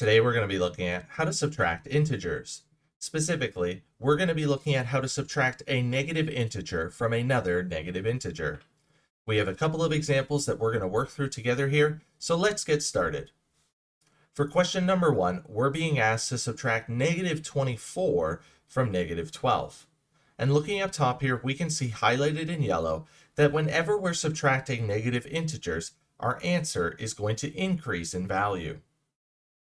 Today we're going to be looking at how to subtract integers. Specifically, we're going to be looking at how to subtract a negative integer from another negative integer. We have a couple of examples that we're going to work through together here, so let's get started. For question number 1, we're being asked to subtract negative 24 from negative 12. And looking up top here, we can see highlighted in yellow that whenever we're subtracting negative integers, our answer is going to increase in value.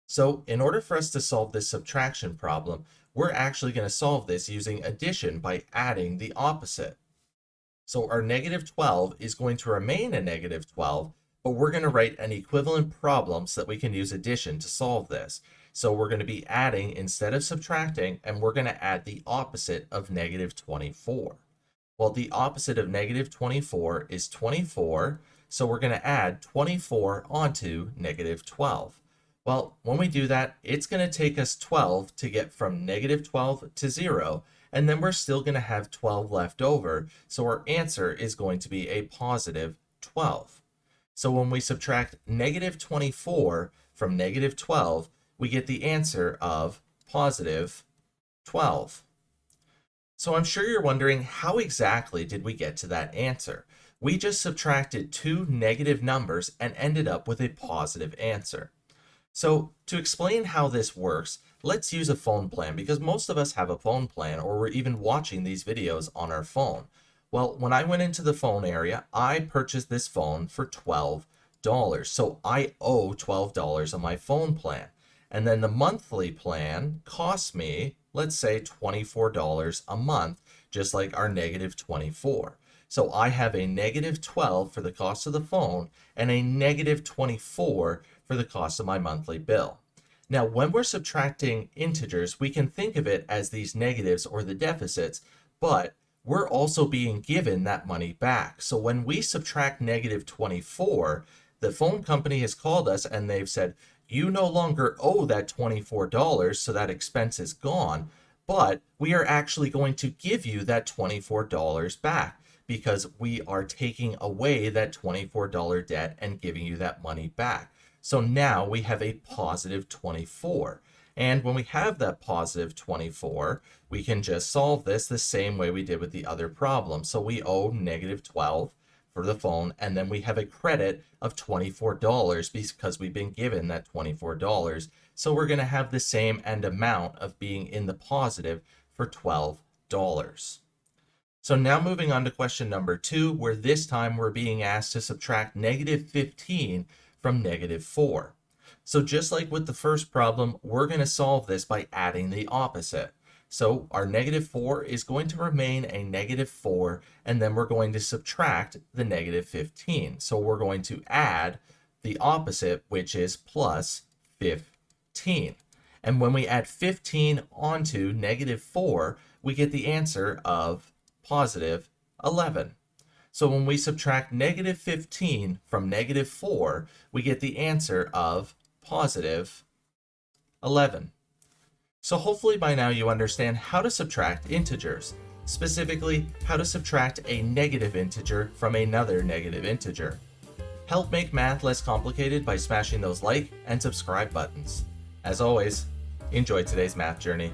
So in order for us to solve this subtraction problem, we're actually going to solve this using addition by adding the opposite. So our negative 12 is going to remain a negative 12, but we're going to write an equivalent problem so that we can use addition to solve this. So we're going to be adding instead of subtracting, and we're going to add the opposite of negative 24. Well, the opposite of negative 24 is 24, so we're going to add 24 onto negative 12. Well, when we do that, it's going to take us 12 to get from negative 12 to 0, and then we're still going to have 12 left over, so our answer is going to be a positive 12. So when we subtract negative 24 from negative 12, we get the answer of positive 12. So I'm sure you're wondering, how exactly did we get to that answer? We just subtracted two negative numbers and ended up with a positive answer. So to explain how this works, let's use a phone plan, because most of us have a phone plan, or we're even watching these videos on our phone. Well, when I went into the phone area, I purchased this phone for $12. So I owe $12 on my phone plan. And then the monthly plan cost me, let's say, $24 a month, just like our negative 24. So I have a negative 12 for the cost of the phone and a negative 24 for the cost of my monthly bill. Now, when we're subtracting integers, we can think of it as these negatives or the deficits, but we're also being given that money back. So when we subtract negative 24, the phone company has called us and they've said, you no longer owe that $24, so that expense is gone, but we are actually going to give you that $24 back because we are taking away that $24 debt and giving you that money back. So now we have a positive 24. And when we have that positive 24, we can just solve this the same way we did with the other problem. So we owe negative 12 for the phone, and then we have a credit of $24 because we've been given that $24. So we're going to have the same end amount of being in the positive for $12. So now moving on to question number 2, where this time we're being asked to subtract negative 15 from negative 4. So just like with the first problem, we're going to solve this by adding the opposite. So our negative 4 is going to remain a negative 4, and then we're going to subtract the negative 15. So we're going to add the opposite, which is plus 15. And when we add 15 onto negative 4, we get the answer of positive 11. So when we subtract negative 15 from negative 4, we get the answer of positive 11. So hopefully by now you understand how to subtract integers, specifically how to subtract a negative integer from another negative integer. Help make math less complicated by smashing those like and subscribe buttons. As always, enjoy today's math journey.